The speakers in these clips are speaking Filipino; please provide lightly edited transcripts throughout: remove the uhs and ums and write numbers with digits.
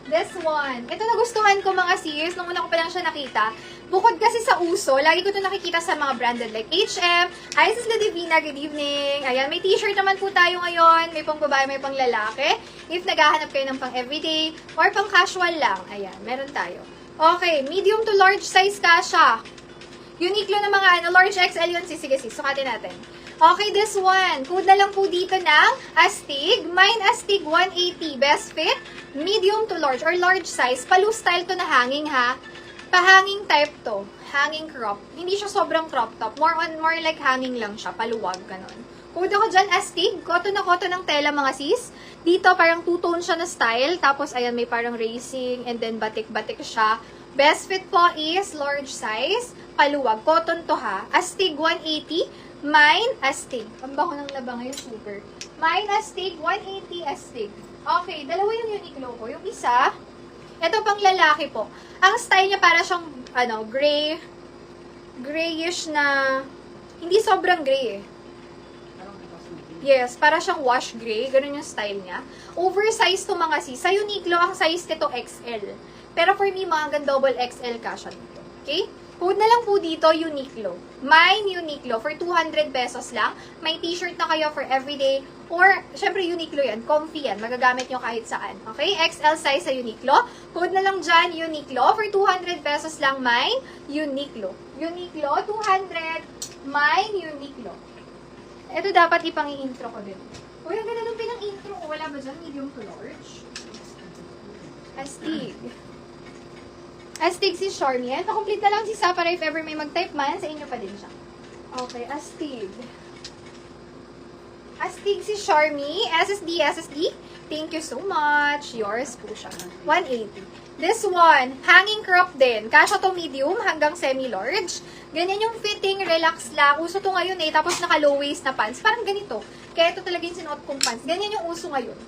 This one. Ito nagustuhan ko mga sis, nung una ko pa lang siya nakita. Bukod kasi sa uso, lagi ko ito nakikita sa mga branded like H&M. Hi, sis La Divina, good evening. Ayan, may t-shirt naman po tayo ngayon. May pang babae, may pang lalaki. If naghahanap kayo ng pang everyday or pang casual lang, ayan, meron tayo. Okay, medium to large size kasha. Uniqlo na mga large XL yun. Sige, sukatin natin. Okay, this one. Code na lang po dito ng Astig. Mine Astig 180. Best fit. Medium to large or large size. Palu style to na hanging ha. Pa-hanging type to. Hanging crop. Hindi siya sobrang crop top. More like hanging lang siya. Paluwag, ganon. Code ako dyan, Astig. Cotton na cotton ng tela mga sis. Dito parang two-tone siya na style. Tapos ayan, may parang racing. And then batik-batik siya. Best fit po is large size. Paluwag. Cotton to ha. Astig 180. Mine, Astig. Ang baho ng laba ngayon, super. Mine, Astig, 180 Astig. Okay, dalawa yung Uniqlo ko. Yung isa, ito pang lalaki po. Ang style niya para siyang, grayish na, hindi sobrang gray eh. Yes, para siyang wash gray. Ganun yung style niya. Oversized to mga sis. Sa Uniqlo, ang size nito XL. Pero for me, mga double XL kasha nito. Okay? Code na lang po dito, Uniqlo. Mine Uniqlo for 200 pesos lang. May t-shirt na kayo for everyday. Or, syempre Uniqlo yan. Comfy yan. Magagamit nyo kahit saan. Okay? XL size sa Uniqlo. Code na lang dyan, Uniqlo. For 200 pesos lang, Mine Uniqlo. Uniqlo, 200. Mine Uniqlo. Ito dapat ipang-intro ko din. Uy, ang ganda nung pinang-intro ko. Wala ba dyan? Medium to large? Astig. Astig si Charmy. Yan, pa-complete na lang si Sa para if ever may mag-type man, sa inyo pa din siya. Okay, Astig. Astig si Charmy. SSD. Thank you so much. Yours po siya. 180. This one, hanging crop din. Kasha to medium hanggang semi-large. Ganyan yung fitting, relax lang. Uso to ngayon eh, tapos naka-low waist na pants. Parang ganito. Kaya ito talaga yung sinuot kong pants. Ganyan yung uso ngayon.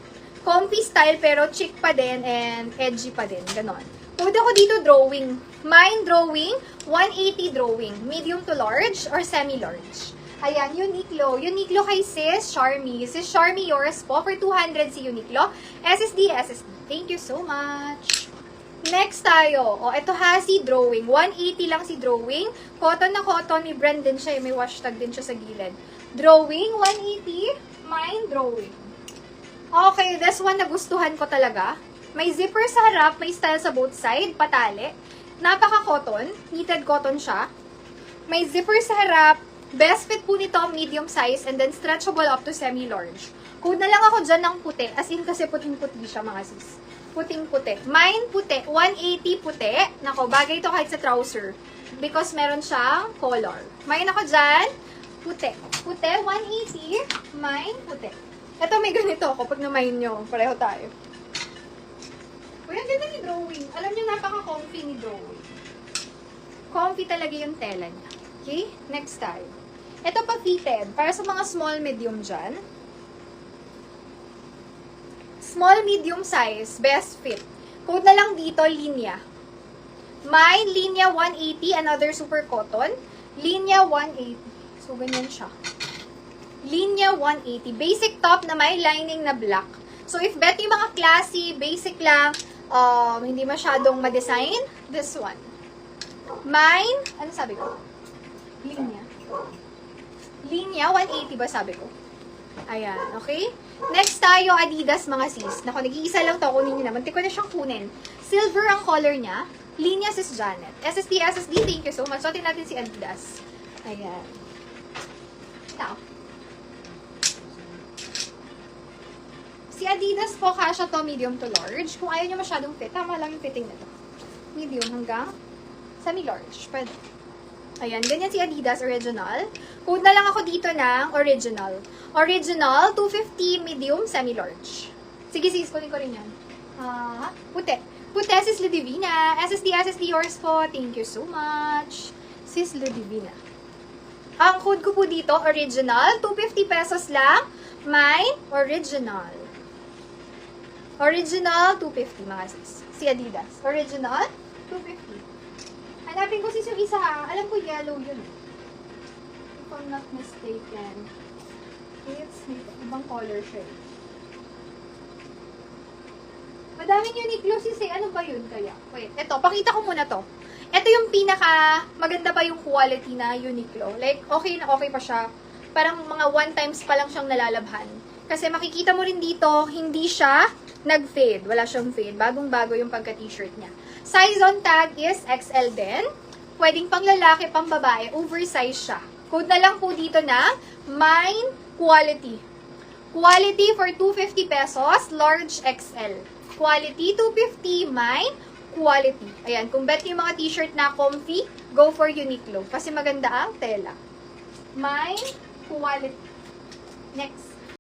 Comfy style pero chic pa din and edgy pa din. Ganon. Pwede ako dito drawing. Mine drawing, 180 drawing. Medium to large or semi-large. Ayan, Uniqlo. Uniqlo kay Sis Charmy. Sis Charmy, yours po. For 200 si Uniqlo. SSD. Thank you so much. Next tayo. O, ito ha, si drawing. 180 lang si drawing. Cotton na cotton. May brand din siya. May hashtag din siya sa gilid. Drawing, 180. Mine, drawing. Okay, this one nagustuhan ko talaga. May zipper sa harap, may style sa both side, patali. Napaka-cotton, knitted cotton siya. May zipper sa harap, best fit po nito, medium size, and then stretchable up to semi-large. Code na lang ako dyan ng puti, as in kasi puting-puti siya mga sis. Puting-puti. Mine puti, 180 puti. Nako, bagay ito kahit sa trouser. Because meron siyang color. Mine ako dyan, puti. Puti, 180. Mine, puti. Ito may ganito ako pag na-mine nyo. Pareho tayo. Uy, ang ganda ni drawing. Alam niyo, napaka-comfy ni drawing. Comfy talaga yung tela niya. Okay? Next tayo. Ito pa fitted. Para sa mga small, medium dyan. Small, medium size. Best fit. Code na lang dito, linya. Mine, linya 180. Another super cotton. Linya 180. So, ganyan siya. Linya 180. Basic top na may lining na black. So, if bet yung mga classy, basic lang, hindi masyadong ma-design, this one. Mine, ano sabi ko? Linya. Linya, 180 ba sabi ko? Ayan, okay? Next tayo, Adidas, mga sis. Naku, nag-iisa lang to. Kunin nyo naman. Tiko na siyang kunin. Silver ang color niya. Linya, sis Janet. SSD, thank you so much. Sotin natin si Adidas. Ayan. Tao. Si Adidas po, kasha to medium to large. Kung ayaw nyo masyadong fit, tama lang yung fitting na to. Medium hanggang semi-large. Pwede. Ayan, ganyan si Adidas Original. Code na lang ako dito ng Original. Original, 250 medium, semi-large. Sige sis, kunin ko rin yan. Puti. Puti, sis Ludivina. SSD yours po. Thank you so much. Sis Ludivina. Ang code ko po dito, Original, 250 pesos lang. Mine, Original. Original, 250 mga sis. Si Adidas. Original, 250. Hanapin ko sis yung isa ha. Alam ko yellow yun. If I'm not mistaken. It's ibang color siya. daming Uniqlo sis eh. Ano ba yun kaya? Wait, eto, pakita ko muna to. Ito yung pinaka, maganda pa yung quality na Uniqlo. Like, okay na okay pa siya. Parang mga 1 times pa lang siyang nalalabhan. Kasi makikita mo rin dito, hindi siya nag-fade. Wala siyang fade. Bagong-bago yung pagka-t-shirt niya. Size on tag is XL din. Pwedeng pang lalaki, pang babae. Oversize siya. Code na lang po dito na Mine Quality. Quality for 250 pesos, large XL. Quality 250, Mine Quality. Ayan, kung bet yung mga t-shirt na comfy, go for Uniqlo. Kasi maganda ang tela. Mine Quality. Next.